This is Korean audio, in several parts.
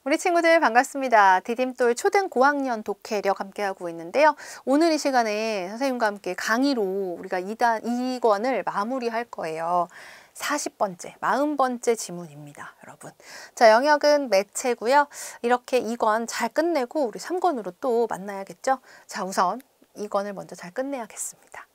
우리 친구들 반갑습니다. 디딤돌 초등 고학년 독해력 함께하고 있는데요. 오늘 이 시간에 선생님과 함께 강의로 우리가 2권을 마무리할 거예요. 40번째, 40번째 지문입니다, 여러분. 자, 영역은 매체고요. 이렇게 2권 잘 끝내고 우리 3권으로 또 만나야겠죠? 자, 우선 2권을 먼저 잘 끝내야겠습니다.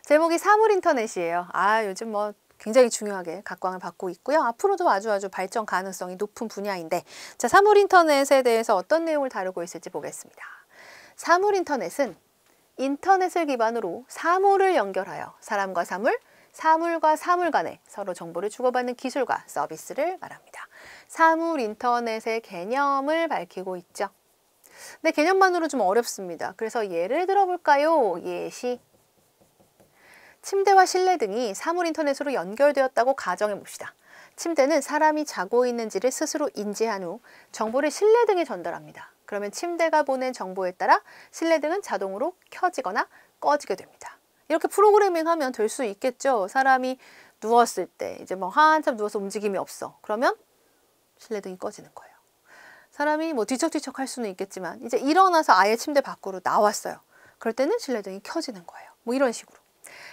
제목이 사물인터넷이에요. 요즘 굉장히 중요하게 각광을 받고 있고요. 앞으로도 아주 발전 가능성이 높은 분야인데, 자, 사물인터넷에 대해서 어떤 내용을 다루고 있을지 보겠습니다. 사물인터넷은 인터넷을 기반으로 사물을 연결하여 사람과 사물, 사물과 사물 간에 서로 정보를 주고받는 기술과 서비스를 말합니다. 사물인터넷의 개념을 밝히고 있죠. 근데 개념만으로 좀 어렵습니다. 그래서 예를 들어볼까요? 예시. 침대와 실내 등이 사물인터넷으로 연결되었다고 가정해 봅시다. 침대는 사람이 자고 있는지를 스스로 인지한 후 정보를 실내 등에 전달합니다. 그러면 침대가 보낸 정보에 따라 실내 등은 자동으로 켜지거나 꺼지게 됩니다. 이렇게 프로그래밍하면 될 수 있겠죠. 사람이 누웠을 때 이제 한참 누워서 움직임이 없어. 그러면 실내 등이 꺼지는 거예요. 사람이 뒤척뒤척 할 수는 있겠지만 이제 일어나서 아예 침대 밖으로 나왔어요. 그럴 때는 실내 등이 켜지는 거예요. 이런 식으로.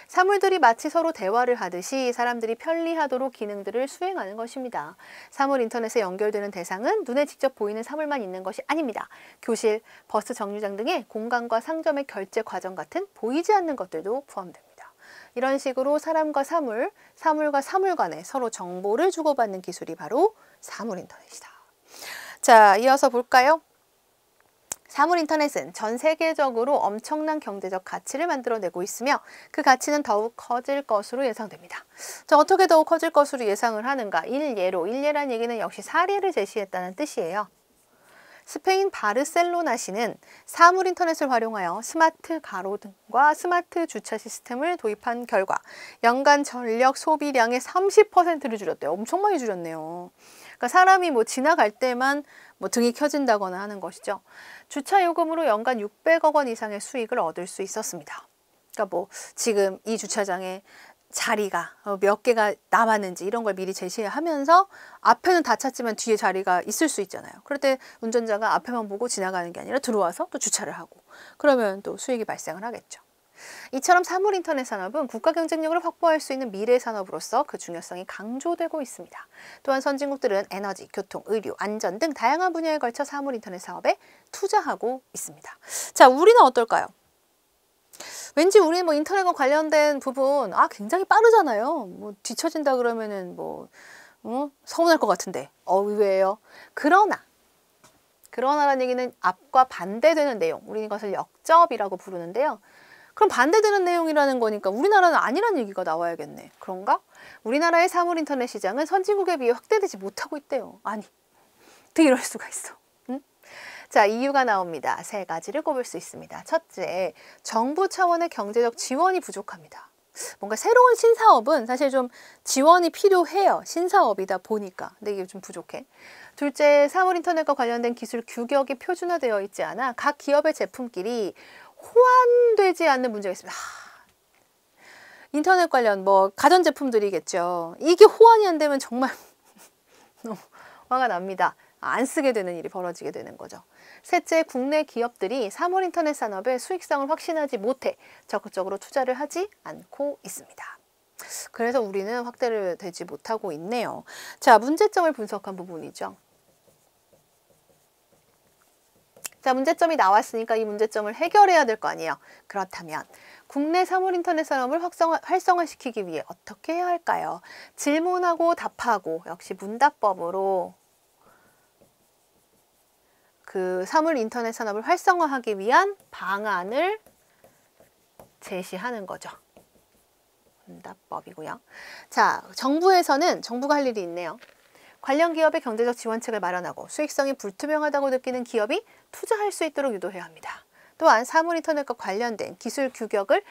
사물들이 마치 서로 대화를 하듯이 사람들이 편리하도록 기능들을 수행하는 것입니다. 사물 인터넷에 연결되는 대상은 눈에 직접 보이는 사물만 있는 것이 아닙니다. 교실, 버스 정류장 등의 공간과 상점의 결제 과정 같은 보이지 않는 것들도 포함됩니다. 이런 식으로 사람과 사물, 사물과 사물 간에 서로 정보를 주고받는 기술이 바로 사물 인터넷이다. 자, 이어서 볼까요? 사물인터넷은 전 세계적으로 엄청난 경제적 가치를 만들어내고 있으며 그 가치는 더욱 커질 것으로 예상됩니다. 자, 어떻게 더욱 커질 것으로 예상을 하는가? 일예라는 얘기는 역시 사례를 제시했다는 뜻이에요. 스페인 바르셀로나시는 사물인터넷을 활용하여 스마트 가로등과 스마트 주차 시스템을 도입한 결과 연간 전력 소비량의 30%를 줄였대요. 엄청 많이 줄였네요. 그러니까 사람이 지나갈 때만 등이 켜진다거나 하는 것이죠. 주차 요금으로 연간 600억 원 이상의 수익을 얻을 수 있었습니다. 그러니까 지금 이 주차장에 자리가 몇 개가 남았는지 이런 걸 미리 제시하면서 앞에는 다 찼지만 뒤에 자리가 있을 수 있잖아요. 그럴 때 운전자가 앞에만 보고 지나가는 게 아니라 들어와서 또 주차를 하고 그러면 또 수익이 발생을 하겠죠. 이처럼 사물인터넷 산업은 국가 경쟁력을 확보할 수 있는 미래 산업으로서 그 중요성이 강조되고 있습니다. 또한 선진국들은 에너지, 교통, 의료, 안전 등 다양한 분야에 걸쳐 사물인터넷 사업에 투자하고 있습니다. 자, 우리는 어떨까요? 왠지 우리 인터넷과 관련된 부분 굉장히 빠르잖아요. 뒤처진다 그러면은 서운할 것 같은데 의외예요. 그러나라는 얘기는 앞과 반대되는 내용, 우리는 이것을 역접이라고 부르는데요. 그럼 반대되는 내용이라는 거니까 우리나라는 아니라는 얘기가 나와야겠네. 그런가? 우리나라의 사물인터넷 시장은 선진국에 비해 확대되지 못하고 있대요. 아니, 어떻게 이럴 수가 있어. 응? 자, 이유가 나옵니다. 3가지를 꼽을 수 있습니다. 첫째, 정부 차원의 경제적 지원이 부족합니다. 뭔가 새로운 신사업은 사실 좀 지원이 필요해요. 신사업이다 보니까. 근데 이게 좀 부족해. 둘째, 사물인터넷과 관련된 기술 규격이 표준화되어 있지 않아 각 기업의 제품끼리 호환되지 않는 문제가 있습니다. 인터넷 관련 가전제품들이겠죠. 이게 호환이 안 되면 정말 화가 납니다. 안 쓰게 되는 일이 벌어지게 되는 거죠. 셋째, 국내 기업들이 사물인터넷 산업의 수익성을 확신하지 못해 적극적으로 투자를 하지 않고 있습니다. 그래서 우리는 확대를 되지 못하고 있네요. 자, 문제점을 분석한 부분이죠. 자, 문제점이 나왔으니까 이 문제점을 해결해야 될 거 아니에요. 그렇다면 국내 사물인터넷 산업을 활성화시키기 위해 어떻게 해야 할까요? 질문하고 답하고 역시 문답법으로 그 사물인터넷 산업을 활성화하기 위한 방안을 제시하는 거죠. 문답법이고요. 자, 정부가 할 일이 있네요. 관련 기업의 경제적 지원책을 마련하고 수익성이 불투명하다고 느끼는 기업이 투자할 수 있도록 유도해야 합니다. 또한 사물인터넷과 관련된 기술 규격을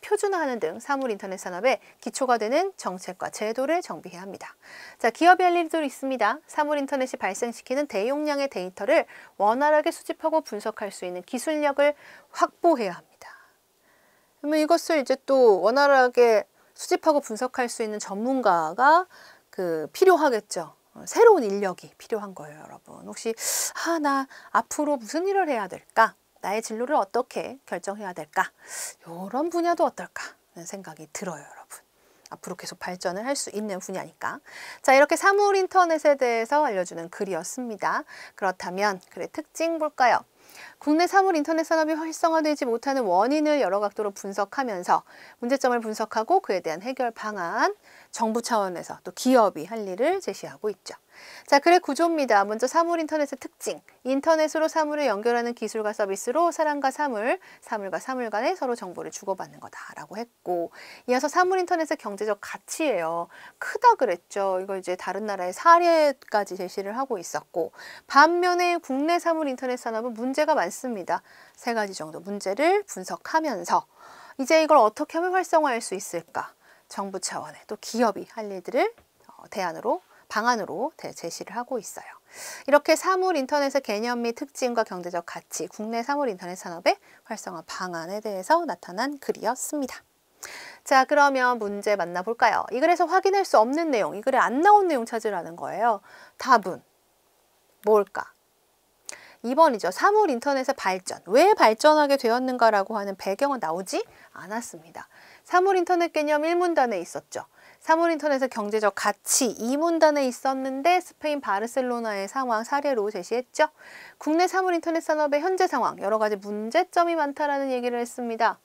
표준화하는 등 사물인터넷 산업의 기초가 되는 정책과 제도를 정비해야 합니다. 자, 기업이 할 일도 있습니다. 사물인터넷이 발생시키는 대용량의 데이터를 원활하게 수집하고 분석할 수 있는 기술력을 확보해야 합니다. 그러면 이것을 이제 또 원활하게 수집하고 분석할 수 있는 전문가가 필요하겠죠. 새로운 인력이 필요한 거예요, 여러분. 혹시 나 앞으로 무슨 일을 해야 될까? 나의 진로를 어떻게 결정해야 될까? 이런 분야도 어떨까 하는 생각이 들어요, 여러분. 앞으로 계속 발전을 할 수 있는 분야니까. 자, 이렇게 사물 인터넷에 대해서 알려주는 글이었습니다. 그렇다면 글의 특징 볼까요? 국내 사물 인터넷 산업이 활성화되지 못하는 원인을 여러 각도로 분석하면서 문제점을 분석하고 그에 대한 해결 방안, 정부 차원에서 또 기업이 할 일을 제시하고 있죠. 자, 글의 구조입니다. 먼저 사물 인터넷의 특징. 인터넷으로 사물을 연결하는 기술과 서비스로 사람과 사물, 사물과 사물 간에 서로 정보를 주고받는 거다라고 했고, 이어서 사물 인터넷의 경제적 가치예요. 크다 그랬죠. 이거 이제 다른 나라의 사례까지 제시를 하고 있었고, 반면에 국내 사물 인터넷 산업은 문제가 많습니다. 3가지 정도 문제를 분석하면서 이제 이걸 어떻게 하면 활성화할 수 있을까? 정부 차원의 또 기업이 할 일들을 방안으로 제시를 하고 있어요. 이렇게 사물 인터넷의 개념 및 특징과 경제적 가치, 국내 사물 인터넷 산업의 활성화 방안에 대해서 나타난 글이었습니다. 자, 그러면 문제 만나볼까요? 이 글에서 확인할 수 없는 내용, 이 글에 안 나온 내용 찾으라는 거예요. 답은 뭘까? 2번이죠. 사물 인터넷의 발전. 왜 발전하게 되었는가라고 하는 배경은 나오지 않았습니다. 사물 인터넷 개념 1문단에 있었죠. 사물 인터넷의 경제적 가치 2문단에 있었는데 스페인 바르셀로나의 상황 사례로 제시했죠. 국내 사물 인터넷 산업의 현재 상황, 여러 가지 문제점이 많다라는 얘기를 했습니다.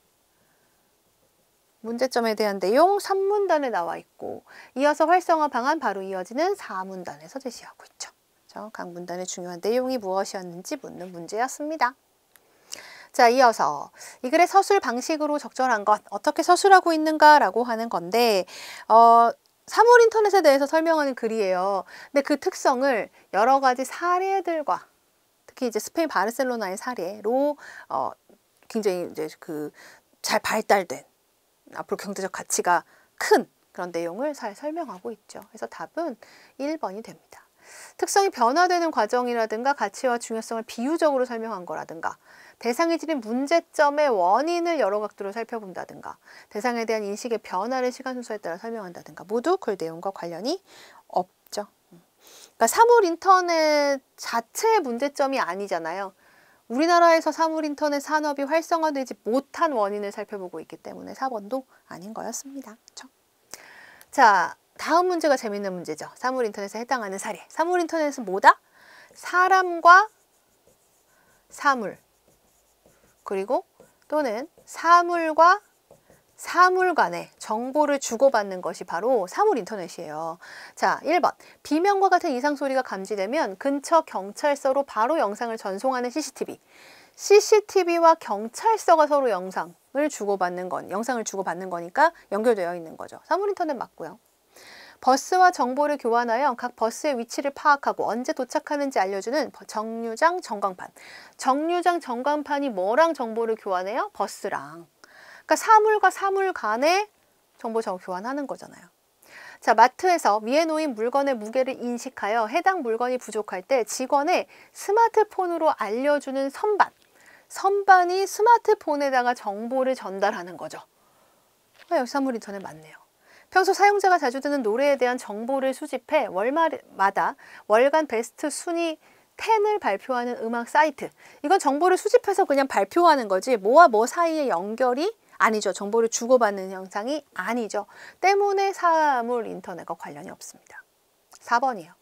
문제점에 대한 내용 3문단에 나와 있고, 이어서 활성화 방안 바로 이어지는 4문단에서 제시하고 있죠. 각 문단의 중요한 내용이 무엇이었는지 묻는 문제였습니다. 자, 이어서 이 글의 서술 방식으로 적절한 것, 어떻게 서술하고 있는가라고 하는 건데, 사물 인터넷에 대해서 설명하는 글이에요. 근데 그 특성을 여러 가지 사례들과, 특히 이제 스페인 바르셀로나의 사례로 굉장히 이제 잘 발달된 앞으로 경제적 가치가 큰 그런 내용을 잘 설명하고 있죠. 그래서 답은 1번이 됩니다. 특성이 변화되는 과정이라든가 가치와 중요성을 비유적으로 설명한 거라든가, 대상이 지닌 문제점의 원인을 여러 각도로 살펴본다든가, 대상에 대한 인식의 변화를 시간 순서에 따라 설명한다든가, 모두 글 내용과 관련이 없죠. 그러니까 사물 인터넷 자체의 문제점이 아니잖아요. 우리나라에서 사물 인터넷 산업이 활성화되지 못한 원인을 살펴보고 있기 때문에 4번도 아닌 거였습니다. 그렇죠? 자, 다음 문제가 재밌는 문제죠. 사물 인터넷에 해당하는 사례. 사물 인터넷은 뭐다? 사람과 사물, 그리고 또는 사물과 사물 간에 정보를 주고받는 것이 바로 사물 인터넷이에요. 자, 1번. 비명과 같은 이상 소리가 감지되면 근처 경찰서로 바로 영상을 전송하는 CCTV. CCTV와 경찰서가 서로 영상을 주고받는 거니까 연결되어 있는 거죠. 사물 인터넷 맞고요. 버스와 정보를 교환하여 각 버스의 위치를 파악하고 언제 도착하는지 알려주는 정류장 전광판. 정류장 전광판이 뭐랑 정보를 교환해요? 버스랑. 그러니까 사물과 사물 간에 정보 교환하는 거잖아요. 자, 마트에서 위에 놓인 물건의 무게를 인식하여 해당 물건이 부족할 때 직원의 스마트폰으로 알려주는 선반. 선반이 스마트폰에다가 정보를 전달하는 거죠. 여기 사물 인터넷 맞네요. 평소 사용자가 자주 듣는 노래에 대한 정보를 수집해 월마다 월간 베스트 순위 10을 발표하는 음악 사이트. 이건 정보를 수집해서 그냥 발표하는 거지 뭐와 뭐 사이의 연결이 아니죠. 정보를 주고받는 형상이 아니죠. 때문에 사물 인터넷과 관련이 없습니다. 4번이에요.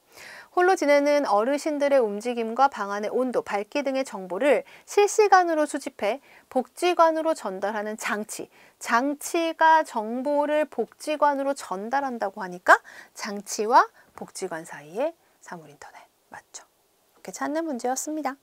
홀로 지내는 어르신들의 움직임과 방 안의 온도, 밝기 등의 정보를 실시간으로 수집해 복지관으로 전달하는 장치. 장치가 정보를 복지관으로 전달한다고 하니까 장치와 복지관 사이의 사물 인터넷. 맞죠? 이렇게 찾는 문제였습니다.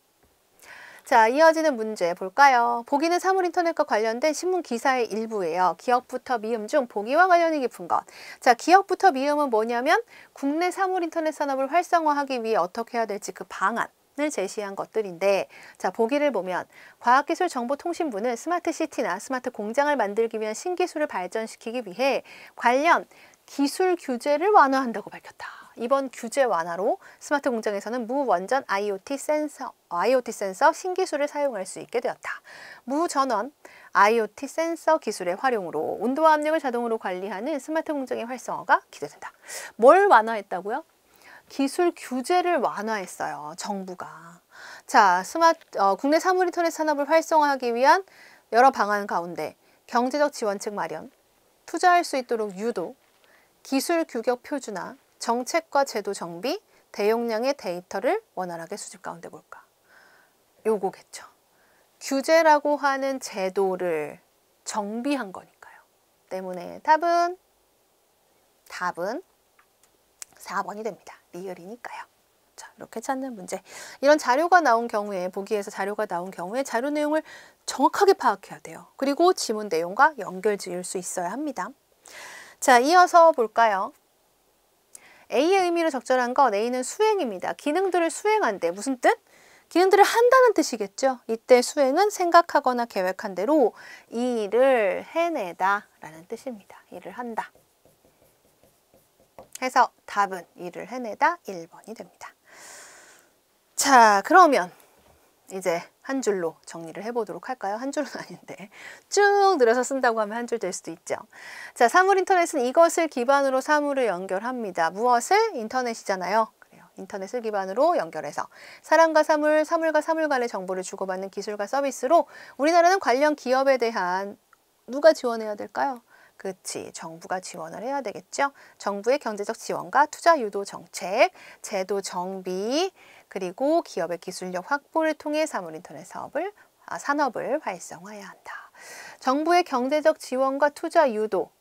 자, 이어지는 문제 볼까요? 보기는 사물 인터넷과 관련된 신문 기사의 일부예요. 기억부터 미음 중 보기와 관련이 깊은 것. 자, 기억부터 미음은 뭐냐면 국내 사물 인터넷 산업을 활성화하기 위해 어떻게 해야 될지 그 방안을 제시한 것들인데, 자, 보기를 보면 과학기술정보통신부는 스마트시티나 스마트 공장을 만들기 위한 신기술을 발전시키기 위해 관련 기술 규제를 완화한다고 밝혔다. 이번 규제 완화로 스마트 공장에서는 무원전 IoT 센서 신기술을 사용할 수 있게 되었다. 무전원 IoT 센서 기술의 활용으로 온도와 압력을 자동으로 관리하는 스마트 공장의 활성화가 기대된다. 뭘 완화했다고요? 기술 규제를 완화했어요. 정부가. 자, 국내 사물인터넷 산업을 활성화하기 위한 여러 방안 가운데 경제적 지원책 마련, 투자할 수 있도록 유도, 기술 규격 표준화, 정책과 제도 정비, 대용량의 데이터를 원활하게 수집 가운데 볼까? 요거겠죠. 규제라고 하는 제도를 정비한 거니까요. 때문에 답은 4번이 됩니다. 리을이니까요. 자, 이렇게 찾는 문제. 이런 자료가 나온 경우에, 보기에서 자료가 나온 경우에 자료 내용을 정확하게 파악해야 돼요. 그리고 지문 내용과 연결 지을 수 있어야 합니다. 자, 이어서 볼까요? A의 의미로 적절한 건 A는 수행입니다. 기능들을 수행한대. 무슨 뜻? 기능들을 한다는 뜻이겠죠. 이때 수행은 생각하거나 계획한 대로 이 일을 해내다 라는 뜻입니다. 일을 한다. 해서 답은 일을 해내다 1번이 됩니다. 자, 그러면 이제 한 줄로 정리를 해보도록 할까요? 한 줄은 아닌데 쭉 늘어서 쓴다고 하면 한 줄 될 수도 있죠. 자, 사물인터넷은 이것을 기반으로 사물을 연결합니다. 무엇을? 인터넷이잖아요. 그래요. 인터넷을 기반으로 연결해서 사람과 사물, 사물과 사물 간의 정보를 주고받는 기술과 서비스로 우리나라는 관련 기업에 대한 누가 지원해야 될까요? 그렇지, 정부가 지원을 해야 되겠죠. 정부의 경제적 지원과 투자 유도 정책, 제도 정비, 그리고 기업의 기술력 확보를 통해 사물인터넷 산업을 활성화해야 한다. 정부의 경제적 지원과 투자 유도,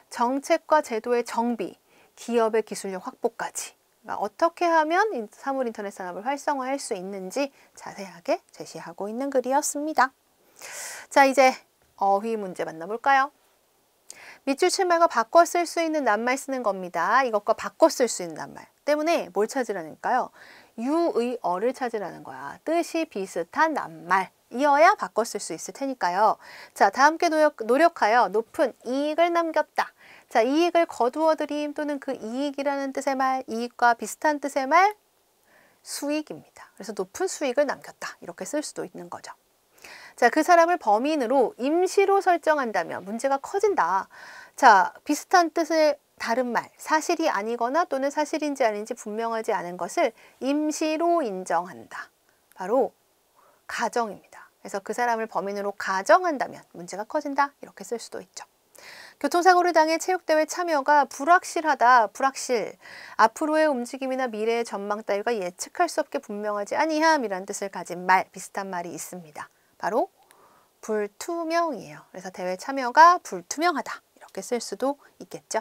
정책과 제도의 정비, 기업의 기술력 확보까지 그러니까 어떻게 하면 사물인터넷 산업을 활성화할 수 있는지 자세하게 제시하고 있는 글이었습니다. 자, 이제 어휘 문제 만나볼까요? 밑줄 칠말과 바꿔 쓸 수 있는 낱말 쓰는 겁니다. 이것과 바꿔 쓸 수 있는 낱말 때문에 뭘 찾으라니까요? 유의 어를 찾으라는 거야. 뜻이 비슷한 낱말 이어야 바꿔 쓸 수 있을 테니까요. 자, 다 함께 노력하여 높은 이익을 남겼다. 자, 이익을 거두어 들임 또는 그 이익이라는 뜻의 말, 이익과 비슷한 뜻의 말, 수익입니다. 그래서 높은 수익을 남겼다. 이렇게 쓸 수도 있는 거죠. 자, 그 사람을 범인으로 임시로 설정한다면 문제가 커진다. 자, 비슷한 뜻의 다른 말, 사실이 아니거나 또는 사실인지 아닌지 분명하지 않은 것을 임시로 인정한다. 바로 가정입니다. 그래서 그 사람을 범인으로 가정한다면 문제가 커진다. 이렇게 쓸 수도 있죠. 교통사고를 당해 체육대회 참여가 불확실하다. 불확실. 앞으로의 움직임이나 미래의 전망 따위가 예측할 수 없게 분명하지 아니함이라는 뜻을 가진 말, 비슷한 말이 있습니다. 바로 불투명이에요. 그래서 대회 참여가 불투명하다. 이렇게 쓸 수도 있겠죠.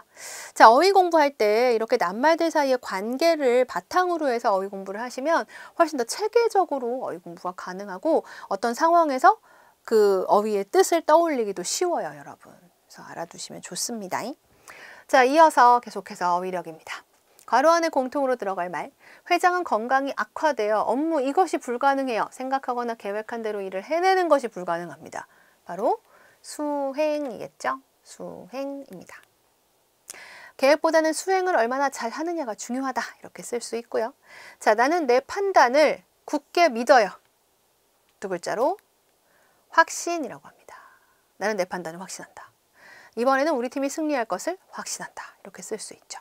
자, 어휘 공부할 때 이렇게 낱말들 사이의 관계를 바탕으로 해서 어휘 공부를 하시면 훨씬 더 체계적으로 어휘 공부가 가능하고 어떤 상황에서 그 어휘의 뜻을 떠올리기도 쉬워요, 여러분. 그래서 알아두시면 좋습니다. 자, 이어서 계속해서 어휘력입니다. 괄호 안에 공통으로 들어갈 말. 회장은 건강이 악화되어 업무 이것이 불가능해요. 생각하거나 계획한 대로 일을 해내는 것이 불가능합니다. 바로 수행이겠죠. 수행입니다. 계획보다는 수행을 얼마나 잘 하느냐가 중요하다. 이렇게 쓸 수 있고요. 자, 나는 내 판단을 굳게 믿어요. 두 글자로 확신이라고 합니다. 나는 내 판단을 확신한다. 이번에는 우리 팀이 승리할 것을 확신한다. 이렇게 쓸 수 있죠.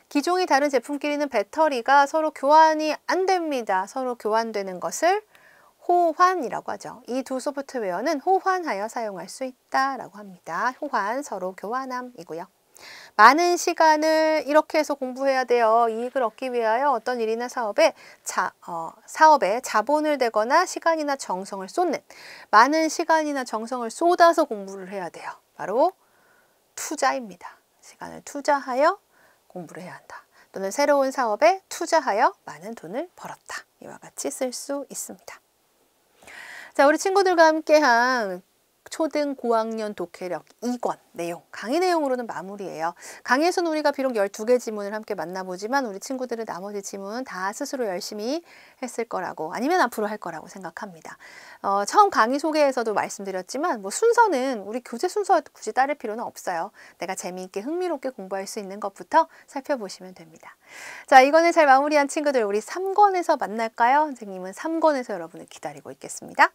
기종이 다른 제품끼리는 배터리가 서로 교환이 안 됩니다. 서로 교환되는 것을 호환이라고 하죠. 이 두 소프트웨어는 호환하여 사용할 수 있다라고 합니다. 호환, 서로 교환함이고요. 많은 시간을 이렇게 해서 공부해야 돼요. 이익을 얻기 위하여 어떤 일이나 사업에 자본을 대거나 시간이나 정성을 쏟는 많은 시간이나 정성을 쏟아서 공부를 해야 돼요. 바로 투자입니다. 시간을 투자하여 공부를 해야 한다. 또는 새로운 사업에 투자하여 많은 돈을 벌었다. 이와 같이 쓸 수 있습니다. 자, 우리 친구들과 함께한 초등 고학년 독해력 2권 내용, 강의 내용으로는 마무리예요. 강의에서는 우리가 비록 12개 지문을 함께 만나보지만 우리 친구들은 나머지 지문 다 스스로 열심히 했을 거라고 아니면 앞으로 할 거라고 생각합니다. 처음 강의 소개에서도 말씀드렸지만 순서는 우리 교재 순서 굳이 따를 필요는 없어요. 내가 재미있게 흥미롭게 공부할 수 있는 것부터 살펴보시면 됩니다. 자, 이권을 잘 마무리한 친구들 우리 3권에서 만날까요? 선생님은 3권에서 여러분을 기다리고 있겠습니다.